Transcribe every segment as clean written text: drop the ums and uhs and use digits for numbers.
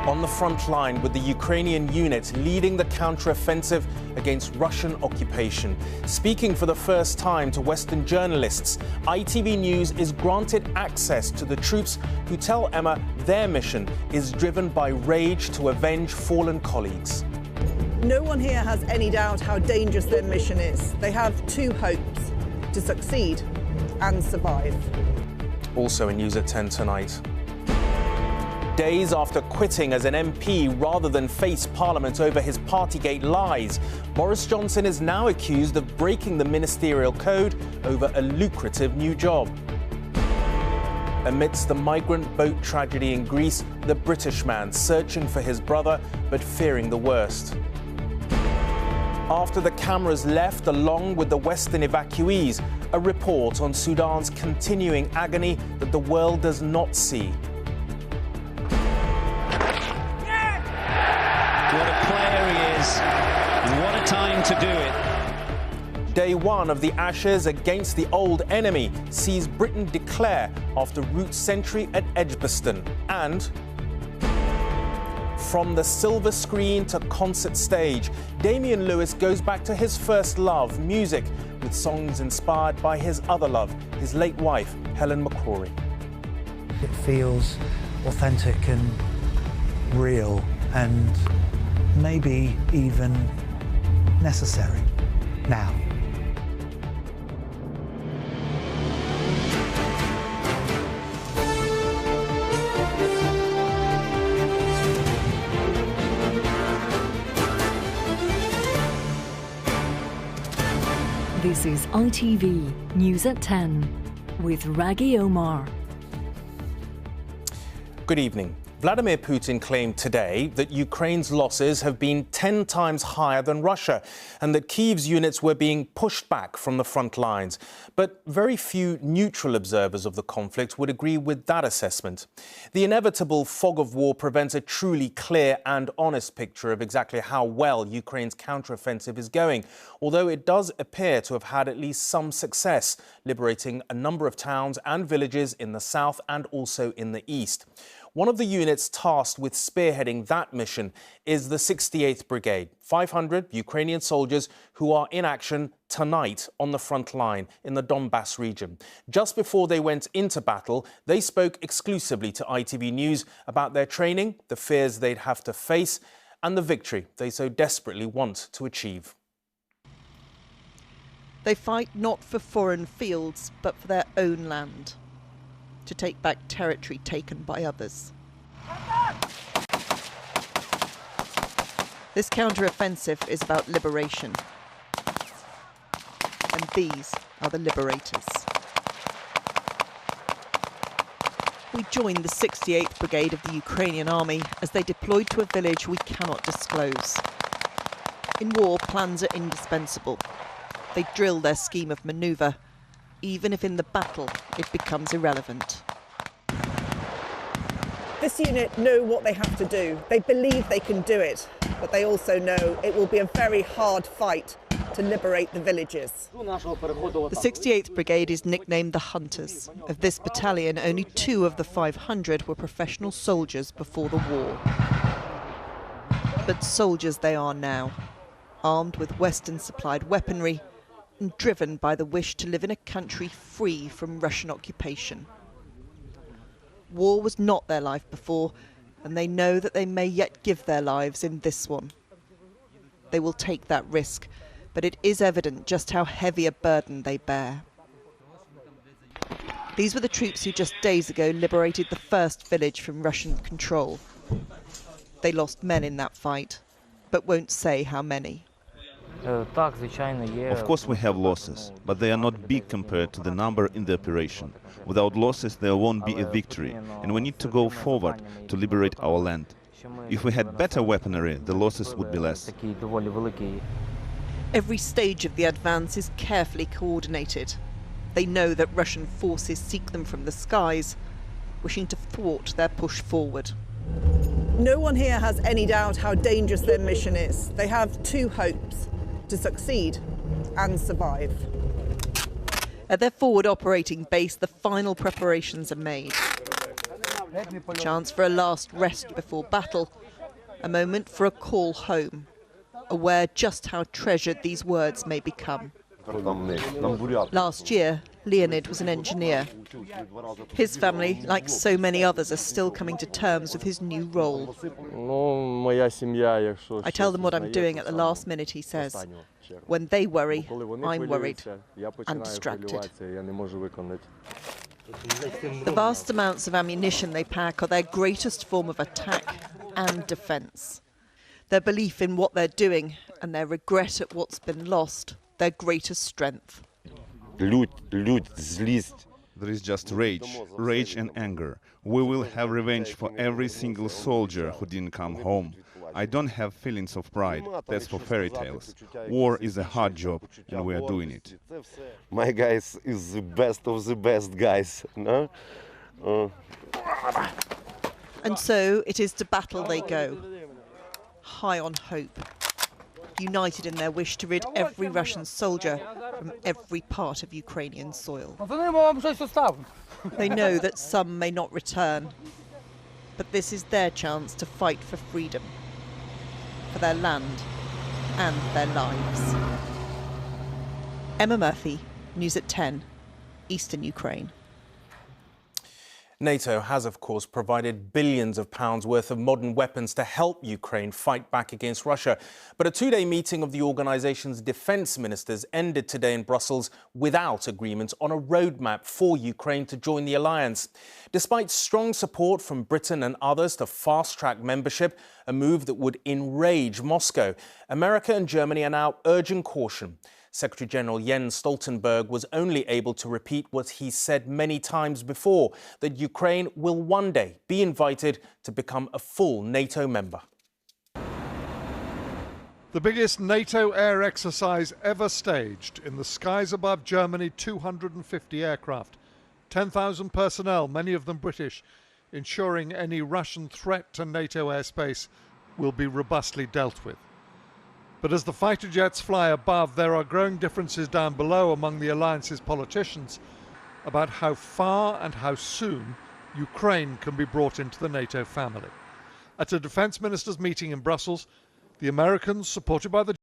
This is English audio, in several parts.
on the front line with the Ukrainian unit leading the counter-offensive against Russian occupation. Speaking for the first time to Western journalists, ITV News is granted access to the troops who tell Emma their mission is driven by rage to avenge fallen colleagues. No one here has any doubt how dangerous their mission is. They have two hopes: to succeed and survive. Also in News at 10 tonight. Days after quitting as an MP rather than face Parliament over his Partygate lies, Boris Johnson is now accused of breaking the ministerial code over a lucrative new job. Amidst the migrant boat tragedy in Greece, the British man searching for his brother but fearing the worst. After the cameras left along with the Western evacuees, a report on Sudan's continuing agony that the world does not see. What a player he is, and what a time to do it. Day one of the Ashes against the old enemy sees Britain declare after Root Century at Edgbaston. And from the silver screen to concert stage, Damian Lewis goes back to his first love, music, with songs inspired by his other love, his late wife, Helen McCrory. It feels authentic and real and maybe even necessary now. This is ITV News at 10 with Rageh Omaar. Good evening. Vladimir Putin claimed today that Ukraine's losses have been 10 times higher than Russia and that Kyiv's units were being pushed back from the front lines. But very few neutral observers of the conflict would agree with that assessment. The inevitable fog of war prevents a truly clear and honest picture of exactly how well Ukraine's counteroffensive is going, although it does appear to have had at least some success, liberating a number of towns and villages in the south and also in the east. One of the units tasked with spearheading that mission is the 68th Brigade, 500 Ukrainian soldiers who are in action tonight on the front line in the Donbass region. Just before they went into battle, they spoke exclusively to ITV News about their training, the fears they'd have to face, and the victory they so desperately want to achieve. They fight not for foreign fields, but for their own land, to take back territory taken by others. This counter-offensive is about liberation. And these are the liberators. We joined the 68th Brigade of the Ukrainian army as they deployed to a village we cannot disclose. In war, plans are indispensable. They drill their scheme of manoeuvre, even if in the battle it becomes irrelevant. This unit know what they have to do. They believe they can do it, but they also know it will be a very hard fight to liberate the villages. The 68th Brigade is nicknamed the Hunters. Of this battalion, only 2 of the 500 were professional soldiers before the war. But soldiers they are now, armed with Western-supplied weaponry and driven by the wish to live in a country free from Russian occupation. War was not their life before, and they know that they may yet give their lives in this one. They will take that risk, but it is evident just how heavy a burden they bear. These were the troops who just days ago liberated the first village from Russian control. They lost men in that fight, but won't say how many. Of course we have losses, but they are not big compared to the number in the operation. Without losses there won't be a victory, and we need to go forward to liberate our land. If we had better weaponry, the losses would be less. Every stage of the advance is carefully coordinated. They know that Russian forces seek them from the skies, wishing to thwart their push forward. No one here has any doubt how dangerous their mission is. They have two hopes: to succeed and survive. At their forward operating base, the final preparations are made. A chance for a last rest before battle, a moment for a call home, aware just how treasured these words may become. Last year, Leonid was an engineer. His family, like so many others, are still coming to terms with his new role. I tell them what I'm doing at the last minute, he says. When they worry, I'm worried and distracted. The vast amounts of ammunition they pack are their greatest form of attack and defence. Their belief in what they're doing and their regret at what's been lost, their greatest strength. There is just rage and anger. We will have revenge for every single soldier who didn't come home. I don't have feelings of pride. That's for fairy tales. War is a hard job, and we are doing it. My guys is the best of the best guys, no? And so it is to battle they go, high on hope, united in their wish to rid every Russian soldier from every part of Ukrainian soil. They know that some may not return, but this is their chance to fight for freedom, for their land and their lives. Emma Murphy, News at 10, Eastern Ukraine. NATO has, of course, provided billions of pounds worth of modern weapons to help Ukraine fight back against Russia. But a two-day meeting of the organisation's defence ministers ended today in Brussels without agreement on a roadmap for Ukraine to join the alliance. Despite strong support from Britain and others to fast-track membership, a move that would enrage Moscow, America and Germany are now urging caution. Secretary-General Jens Stoltenberg was only able to repeat what he said many times before, that Ukraine will one day be invited to become a full NATO member. The biggest NATO air exercise ever staged in the skies above Germany, 250 aircraft, 10,000 personnel, many of them British, ensuring any Russian threat to NATO airspace will be robustly dealt with. But as the fighter jets fly above, there are growing differences down below among the alliance's politicians about how far and how soon Ukraine can be brought into the NATO family. At a defence ministers' meeting in Brussels, the Americans, supported by the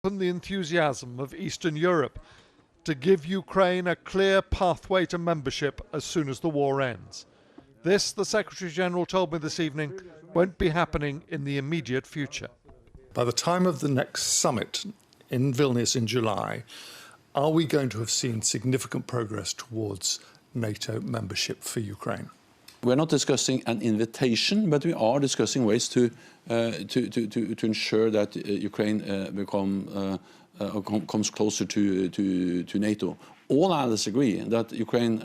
enthusiasm of Eastern Europe to give Ukraine a clear pathway to membership as soon as the war ends. This, the Secretary-General told me this evening, won't be happening in the immediate future. By the time of the next summit in Vilnius in July, are we going to have seen significant progress towards NATO membership for Ukraine? We're not discussing an invitation, but we are discussing ways to ensure that Ukraine comes closer to NATO. All analysts agree that Ukraine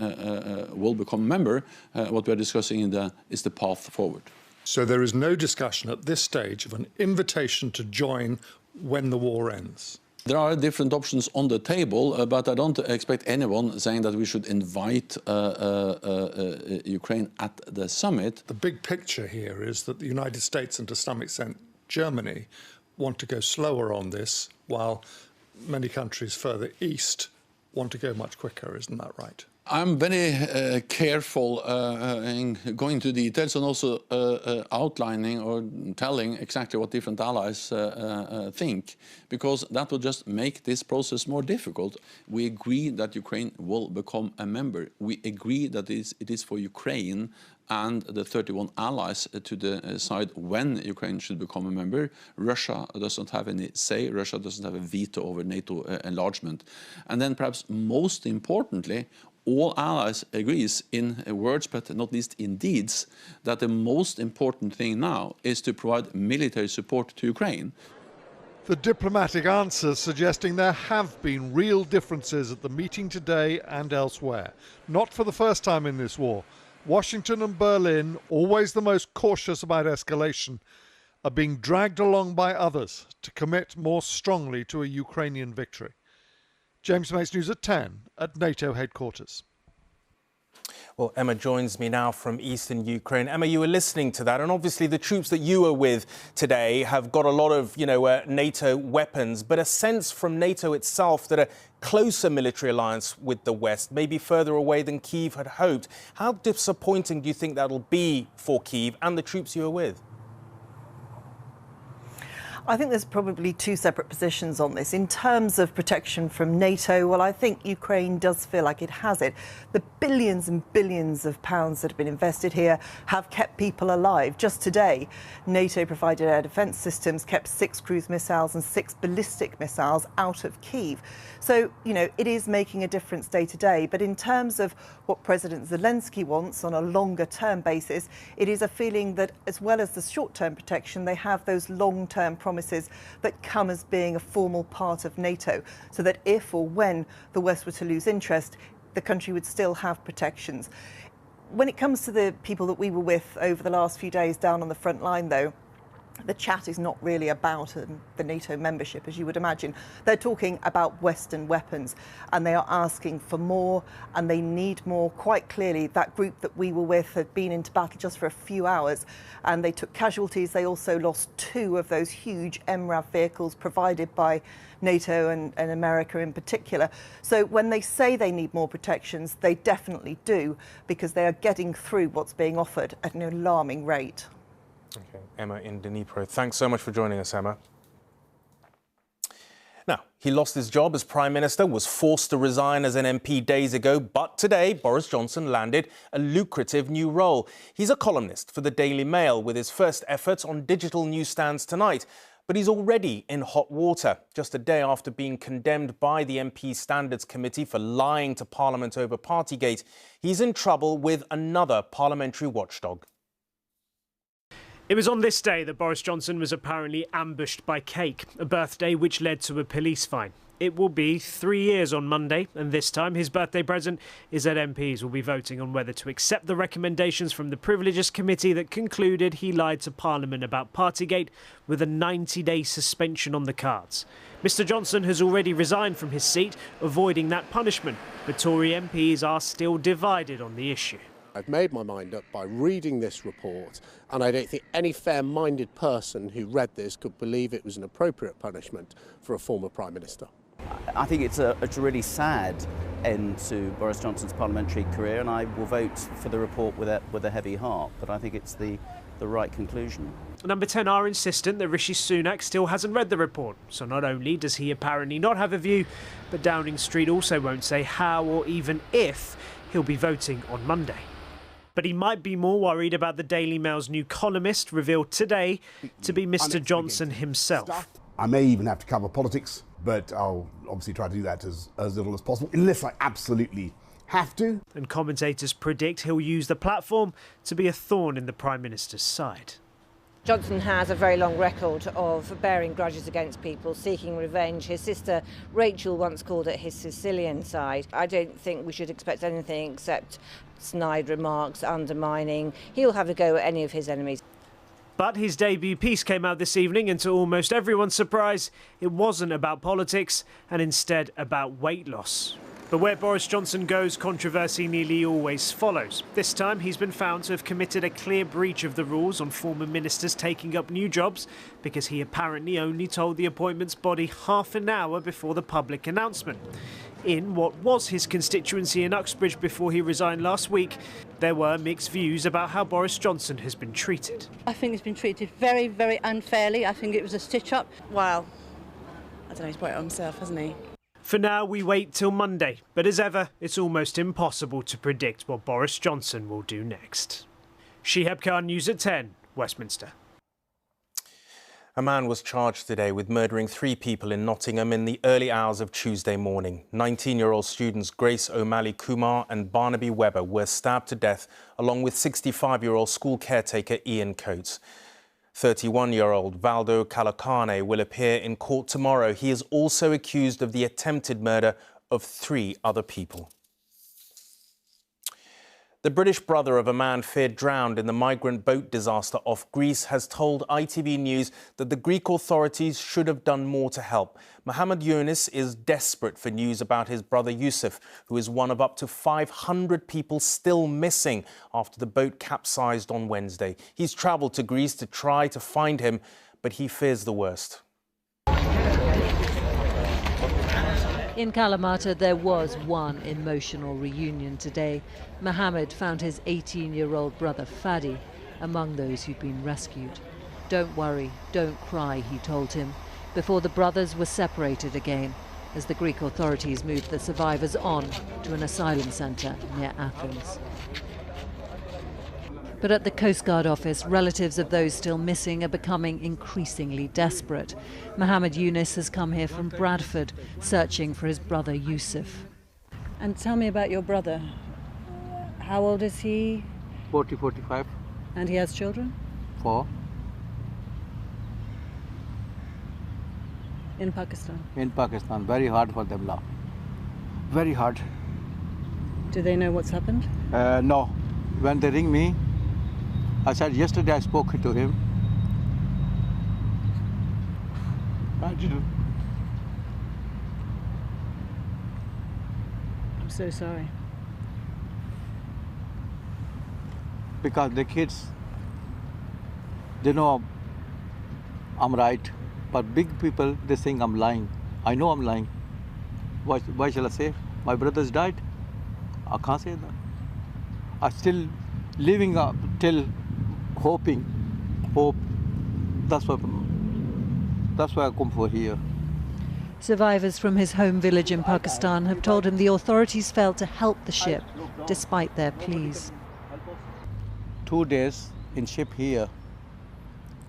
will become a member. What we are discussing is the path forward. So there is no discussion at this stage of an invitation to join when the war ends? There are different options on the table, but I don't expect anyone saying that we should invite Ukraine at the summit. The big picture here is that the United States and to some extent Germany want to go slower on this, while many countries further east want to go much quicker. Isn't that right? I'm very careful in going into details and also outlining or telling exactly what different allies think, because that will just make this process more difficult. We agree that Ukraine will become a member. We agree that it is for Ukraine and the 31 allies to decide when Ukraine should become a member. Russia doesn't have any say. Russia doesn't have a veto over NATO enlargement. And then perhaps most importantly, all allies agrees in words, but not least in deeds, that the most important thing now is to provide military support to Ukraine. The diplomatic answers suggesting there have been real differences at the meeting today and elsewhere. Not for the first time in this war. Washington and Berlin, always the most cautious about escalation, are being dragged along by others to commit more strongly to a Ukrainian victory. James Mates, News at 10 at NATO headquarters. Well, Emma joins me now from eastern Ukraine. Emma, you were listening to that, and obviously the troops that you were with today have got a lot of, NATO weapons, but a sense from NATO itself that a closer military alliance with the West may be further away than Kyiv had hoped. How disappointing do you think that'll be for Kyiv and the troops you are with? I think there's probably two separate positions on this. In terms of protection from NATO, well, I think Ukraine does feel like it has it. The billions and billions of pounds that have been invested here have kept people alive. Just today, NATO-provided air defence systems kept 6 cruise missiles and 6 ballistic missiles out of Kyiv. So, it is making a difference day to day. But in terms of what President Zelensky wants on a longer-term basis, it is a feeling that, as well as the short-term protection, they have those long-term promises that come as being a formal part of NATO, so that if or when the West were to lose interest, the country would still have protections. When it comes to the people that we were with over the last few days down on the front line, though, the chat is not really about the NATO membership, as you would imagine. They're talking about Western weapons, and they are asking for more, and they need more. Quite clearly, that group that we were with had been into battle just for a few hours, and they took casualties. They also lost 2 of those huge MRAV vehicles provided by NATO and America in particular. So when they say they need more protections, they definitely do, because they are getting through what's being offered at an alarming rate. Okay, Emma in Dnipro. Thanks so much for joining us, Emma. Now, he lost his job as Prime Minister, was forced to resign as an MP days ago, but today Boris Johnson landed a lucrative new role. He's a columnist for the Daily Mail with his first efforts on digital newsstands tonight. But he's already in hot water, just a day after being condemned by the MP Standards Committee for lying to Parliament over Partygate. He's in trouble with another parliamentary watchdog. It was on this day that Boris Johnson was apparently ambushed by cake, a birthday which led to a police fine. It will be 3 years on Monday, and this time his birthday present is that MPs will be voting on whether to accept the recommendations from the Privileges Committee that concluded he lied to Parliament about Partygate, with a 90-day suspension on the cards. Mr Johnson has already resigned from his seat, avoiding that punishment, but Tory MPs are still divided on the issue. I've made my mind up by reading this report, and I don't think any fair-minded person who read this could believe it was an appropriate punishment for a former Prime Minister. I think it's a really sad end to Boris Johnson's parliamentary career, and I will vote for the report with a heavy heart, but I think it's the right conclusion. Number 10 are insistent that Rishi Sunak still hasn't read the report, so not only does he apparently not have a view, but Downing Street also won't say how or even if he'll be voting on Monday. But he might be more worried about the Daily Mail's new columnist, revealed today to be Mr Johnson himself. I may even have to cover politics, but I'll obviously try to do that as little as possible, unless I absolutely have to. And commentators predict he'll use the platform to be a thorn in the Prime Minister's side. Johnson has a very long record of bearing grudges against people, seeking revenge. His sister Rachel once called it his Sicilian side. I don't think we should expect anything except snide remarks, undermining. He'll have a go at any of his enemies. But his debut piece came out this evening, and to almost everyone's surprise, it wasn't about politics and instead about weight loss. But where Boris Johnson goes, controversy nearly always follows. This time, he's been found to have committed a clear breach of the rules on former ministers taking up new jobs, because he apparently only told the appointments body half an hour before the public announcement. In what was his constituency in Uxbridge before he resigned last week, there were mixed views about how Boris Johnson has been treated. I think he's been treated very, very unfairly. I think it was a stitch-up. Well, I don't know, he's brought it on himself, hasn't he? For now, we wait till Monday, but as ever, it's almost impossible to predict what Boris Johnson will do next. Shihab Khan, News at 10, Westminster. A man was charged today with murdering 3 people in Nottingham in the early hours of Tuesday morning. 19-year-old students Grace O'Malley Kumar and Barnaby Webber were stabbed to death, along with 65-year-old school caretaker Ian Coates. 31-year-old Valdo Kalakane will appear in court tomorrow. He is also accused of the attempted murder of 3 other people. The British brother of a man feared drowned in the migrant boat disaster off Greece has told ITV News that the Greek authorities should have done more to help. Mohammed Yunus is desperate for news about his brother Yusuf, who is one of up to 500 people still missing after the boat capsized on Wednesday. He's travelled to Greece to try to find him, but he fears the worst. In Kalamata, there was one emotional reunion today. Mohammed found his 18-year-old brother Fadi among those who'd been rescued. "Don't worry, don't cry," he told him, before the brothers were separated again as the Greek authorities moved the survivors on to an asylum centre near Athens. But at the Coast Guard office, relatives of those still missing are becoming increasingly desperate. Mohammed Yunus has come here from Bradford, searching for his brother Yusuf. And tell me about your brother. How old is he? 40, 45. And he has children? 4. In Pakistan? In Pakistan. Very hard for them now. Very hard. Do they know what's happened? No. When they ring me, I said yesterday I spoke to him. I'm so sorry. Because the kids, they know I'm right, but big people, they think I'm lying. I know I'm lying. Why shall I say? My brother's died. I can't say that. I'm still living up till hoping. Hope. That's why I come for here. Survivors from his home village in Pakistan have told him the authorities failed to help the ship, despite their pleas. 2 days in ship here,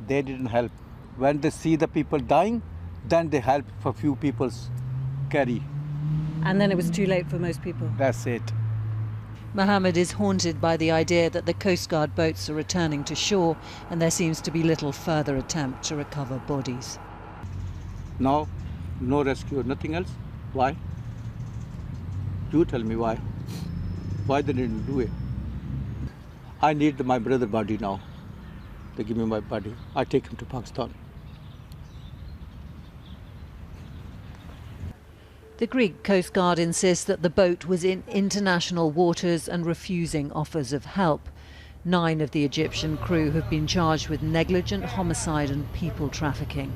they didn't help. When they see the people dying, then they help for few people's carry. And then it was too late for most people. That's it. Mohammed is haunted by the idea that the Coast Guard boats are returning to shore, and there seems to be little further attempt to recover bodies. Now, no rescue, nothing else. Why? You tell me why. Why they didn't do it? I need my brother's body now. They give me my body. I take him to Pakistan. The Greek Coast Guard insists that the boat was in international waters and refusing offers of help. 9 of the Egyptian crew have been charged with negligent homicide and people trafficking.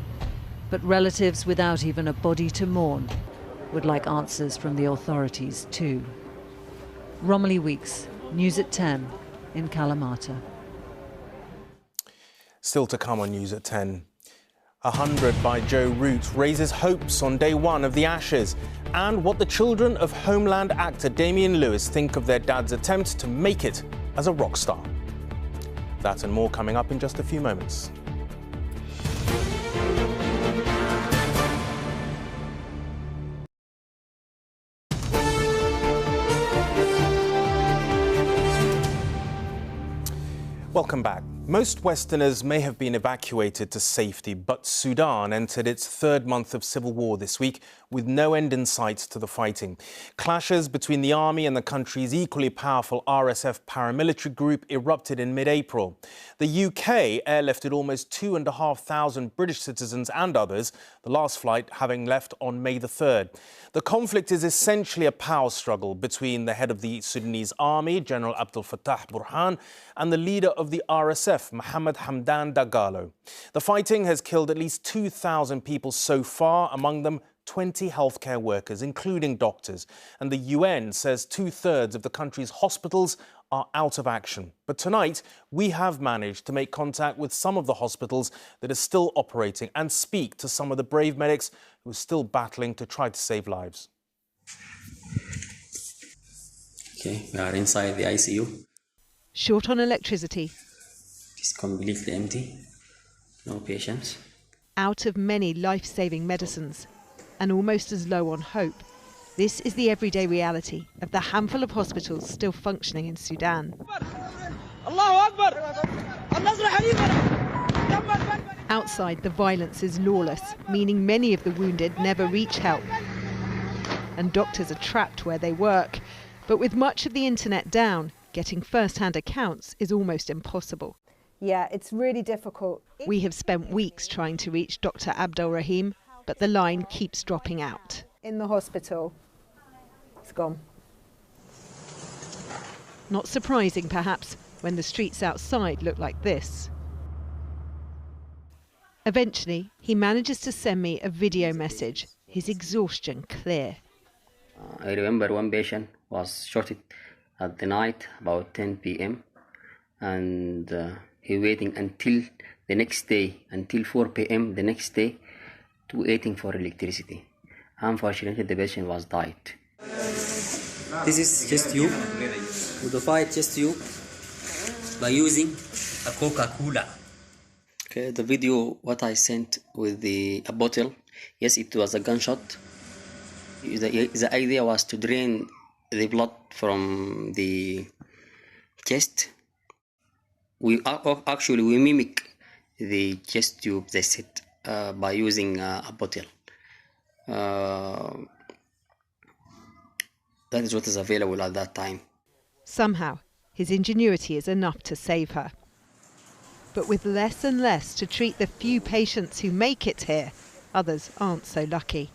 But relatives without even a body to mourn would like answers from the authorities too. Romilly Weeks, News at 10 in Kalamata. Still to come on News at 10. 100 by Joe Root raises hopes on day one of the Ashes, and what the children of Homeland actor Damian Lewis think of their dad's attempt to make it as a rock star. That and more coming up in just a few moments. Welcome back. Most Westerners may have been evacuated to safety, but Sudan entered its 3rd month of civil war this week with no end in sight to the fighting. Clashes between the army and the country's equally powerful RSF paramilitary group erupted in mid-April. The UK airlifted almost 2,500 British citizens and others, the last flight having left on May the 3rd. The conflict is essentially a power struggle between the head of the Sudanese army, General Abdel Fattah Burhan, and the leader of the RSF, Mohammed Hamdan Dagalo. The fighting has killed at least 2,000 people so far, among them 20 healthcare workers, including doctors. And the UN says 2/3 of the country's hospitals are out of action. But tonight, we have managed to make contact with some of the hospitals that are still operating and speak to some of the brave medics who are still battling to try to save lives. Okay, we are inside the ICU. Short on electricity. It's completely empty. No patients. Out of many life-saving medicines, and almost as low on hope. This is the everyday reality of the handful of hospitals still functioning in Sudan. Outside, the violence is lawless, meaning many of the wounded never reach help. And doctors are trapped where they work. But with much of the internet down, getting first-hand accounts is almost impossible. Yeah, it's really difficult. We have spent weeks trying to reach Dr. Abdul Rahim, but the line keeps dropping out. In the hospital, it's gone. Not surprising, perhaps, when the streets outside look like this. Eventually, he manages to send me a video message, his exhaustion clear. I remember one patient was shot at the night, about 10 p.m. and he waiting until the next day, until 4 p.m. the next day, to waiting for electricity. Unfortunately, the patient was died. This is chest tube. Modify chest tube by using a Coca-Cola. Okay, the video what I sent with a bottle, yes, it was a gunshot. The idea was to drain the blood from the chest. We mimic the chest tube, they said, by using a bottle. That is what is available at that time. Somehow, his ingenuity is enough to save her. But with less and less to treat the few patients who make it here, others aren't so lucky.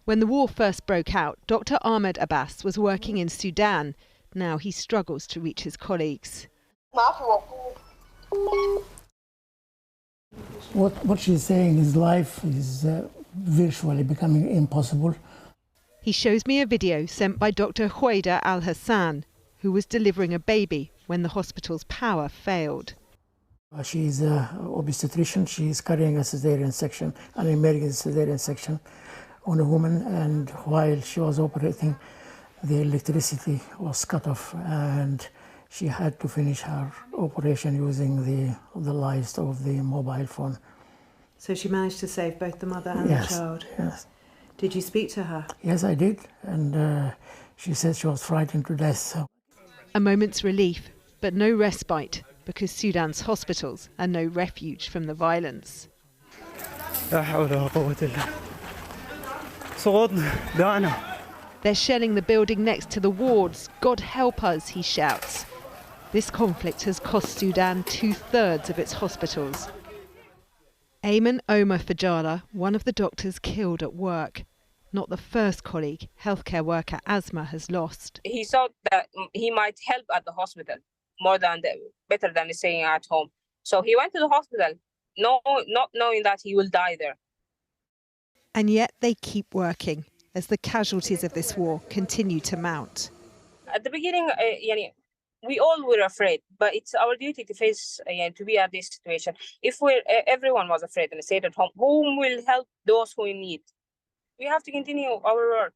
When the war first broke out, Dr. Ahmed Abbas was working in Sudan. Now he struggles to reach his colleagues. What she's saying is life is virtually becoming impossible. He shows me a video sent by Dr. Huwaida Al-Hassan, who was delivering a baby when the hospital's power failed. She's an obstetrician. She's carrying a cesarean section, an emergency cesarean section on a woman, and while she was operating, the electricity was cut off and she had to finish her operation using the lights of the mobile phone. So she managed to save both the mother and Yes, the child? Yes. Did you speak to her? Yes, I did, and she said she was frightened to death. A moment's relief, but no respite, because Sudan's hospitals are no refuge from the violence. They're shelling the building next to the wards. God help us, he shouts. This conflict has cost Sudan 2/3 of its hospitals. Ayman Omar Fajala, one of the doctors killed at work. Not the first colleague healthcare worker Asma has lost. He thought that he might help at the hospital better than staying at home. So he went to the hospital, not knowing that he will die there. And yet they keep working as the casualties of this war continue to mount. At the beginning, we all were afraid, but it's our duty to face, to be at this situation. If everyone was afraid and stayed at home, whom will help those who in need? We have to continue our work.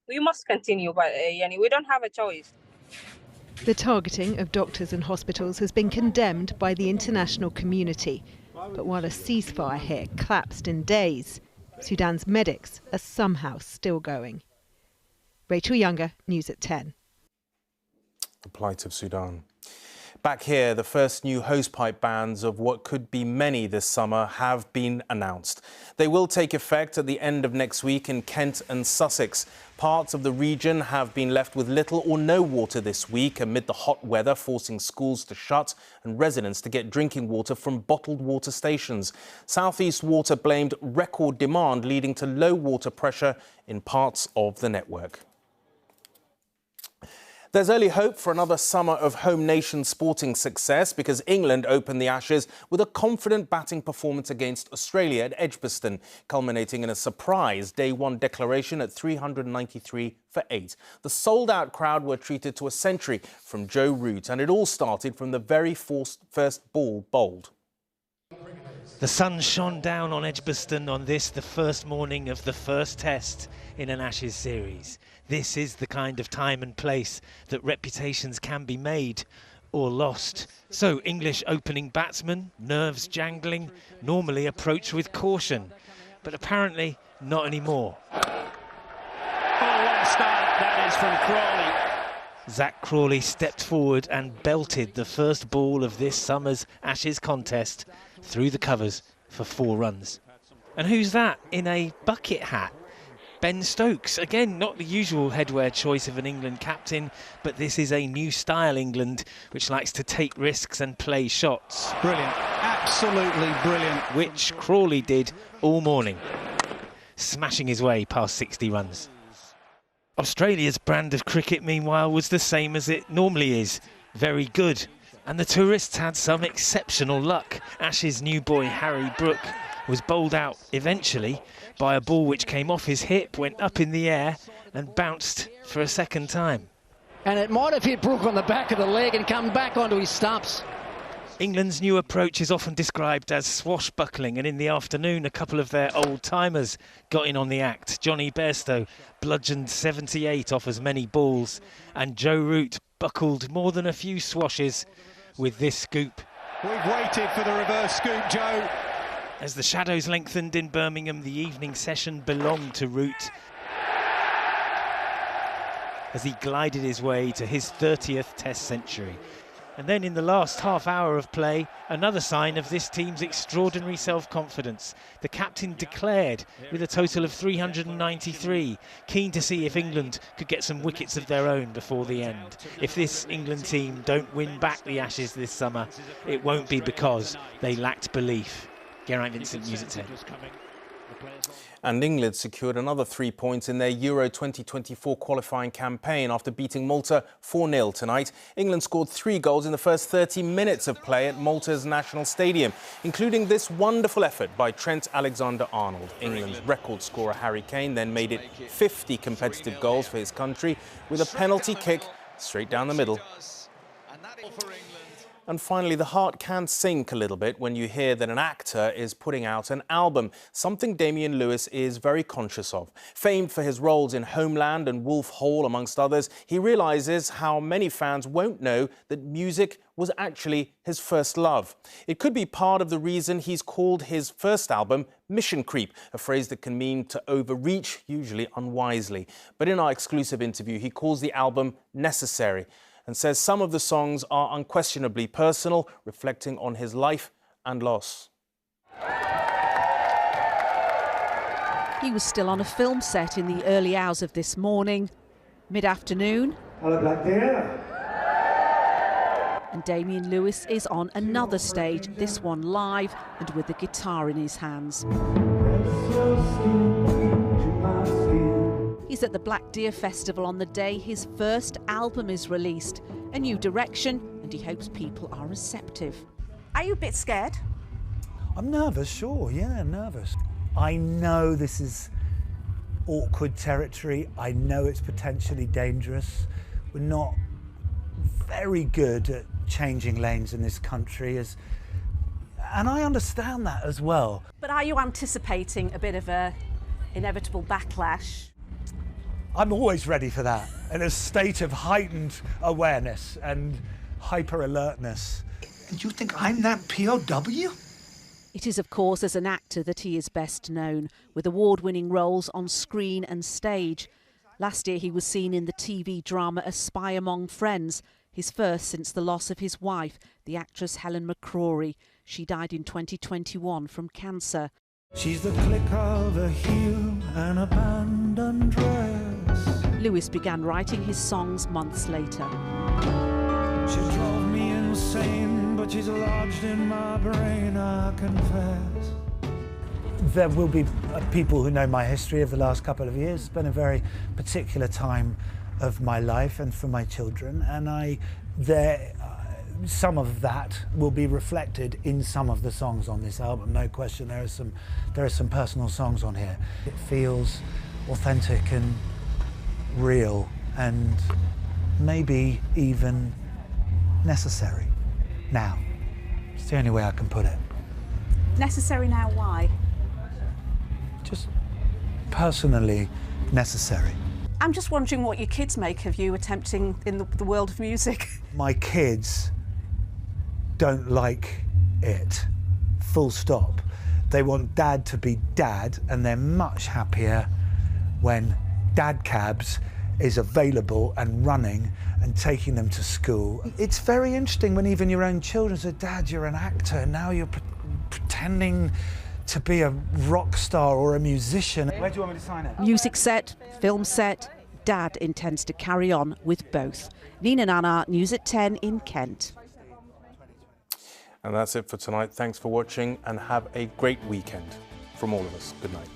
We must continue, but we don't have a choice. The targeting of doctors and hospitals has been condemned by the international community. But while a ceasefire here collapsed in days, Sudan's medics are somehow still going. Rachel Younger, News at 10. The plight of Sudan. Back here, the first new hosepipe bans of what could be many this summer have been announced. They will take effect at the end of next week in Kent and Sussex. Parts of the region have been left with little or no water this week amid the hot weather, forcing schools to shut and residents to get drinking water from bottled water stations. South East Water blamed record demand, leading to low water pressure in parts of the network. There's early hope for another summer of home nation sporting success because England opened the Ashes with a confident batting performance against Australia at Edgbaston, culminating in a surprise Day 1 declaration at 393 for 8. The sold-out crowd were treated to a century from Joe Root, and it all started from the very first ball bowled. The sun shone down on Edgbaston on the first morning of the first test in an Ashes series. This is the kind of time and place that reputations can be made or lost. So English opening batsmen, nerves jangling, normally approach with caution, but apparently not anymore. Oh, what a start that is from Crawley. Zach Crawley stepped forward and belted the first ball of this summer's Ashes contest through the covers for 4 runs. And who's that in a bucket hat? Ben Stokes, again, not the usual headwear choice of an England captain, but this is a new style England, which likes to take risks and play shots. Brilliant, absolutely brilliant. Which Crawley did all morning, smashing his way past 60 runs. Australia's brand of cricket, meanwhile, was the same as it normally is, very good. And the tourists had some exceptional luck. Ashes new boy Harry Brook was bowled out eventually by a ball which came off his hip, went up in the air and bounced for a second time. And it might have hit Brook on the back of the leg and come back onto his stumps. England's new approach is often described as swashbuckling, and in the afternoon a couple of their old-timers got in on the act. Johnny Bairstow bludgeoned 78 off as many balls, and Joe Root buckled more than a few swashes with this scoop. We've waited for the reverse scoop, Joe. As the shadows lengthened in Birmingham, the evening session belonged to Root as he glided his way to his 30th Test century. And then in the last half hour of play, another sign of this team's extraordinary self-confidence. The captain declared with a total of 393, keen to see if England could get some wickets of their own before the end. If this England team don't win back the Ashes this summer, it won't be because they lacked belief. Geraint Vincent, News at 10. And England secured another 3 points in their Euro 2024 qualifying campaign after beating Malta 4-0 tonight. England scored 3 goals in the first 30 minutes of play at Malta's National Stadium, including this wonderful effort by Trent Alexander-Arnold. England's record scorer Harry Kane then made it 50 competitive goals for his country with a penalty kick straight down the middle. And finally, the heart can sink a little bit when you hear that an actor is putting out an album, something Damian Lewis is very conscious of. Famed for his roles in Homeland and Wolf Hall, amongst others, he realises how many fans won't know that music was actually his first love. It could be part of the reason he's called his first album Mission Creep, a phrase that can mean to overreach, usually unwisely. But in our exclusive interview, he calls the album necessary, and says some of the songs are unquestionably personal, reflecting on his life and loss. He was still on a film set in the early hours of this morning. Mid-afternoon, Hello, Black Deer. and Damian Lewis is on another stage, this one live and with a guitar in his hands. He's at the Black Deer Festival on the day his first album is released. A new direction, and he hopes people are receptive. Are you a bit scared? I'm nervous, sure, yeah, nervous. I know this is awkward territory. I know it's potentially dangerous. We're not very good at changing lanes in this country, and I understand that as well. But are you anticipating a bit of a inevitable backlash? I'm always ready for that, in a state of heightened awareness and hyper-alertness. Did you think I'm that POW? It is, of course, as an actor that he is best known, with award-winning roles on screen and stage. Last year he was seen in the TV drama A Spy Among Friends, his first since the loss of his wife, the actress Helen McCrory. She died in 2021 from cancer. She's the click of a heel and abandoned dress. Lewis began writing his songs months later. She drove me insane, but she's lodged in my brain, I confess. There will be people who know my history of the last couple of years. It's been a very particular time of my life and for my children, and some of that will be reflected in some of the songs on this album, no question. There are some personal songs on here. It feels authentic and real and maybe even necessary now. It's the only way I can put it. Necessary now, why? Just personally necessary. I'm just wondering what your kids make of you attempting in the world of music. My kids don't like it, full stop. They want Dad to be Dad, and they're much happier when Dad Cabs is available and running and taking them to school. It's very interesting when even your own children say, Dad, you're an actor, and now you're pretending to be a rock star or a musician. Where do you want me to sign it? Music set, film set. Dad intends to carry on with both. Nina Nana, News at 10 in Kent. And that's it for tonight. Thanks for watching and have a great weekend. From all of us, good night.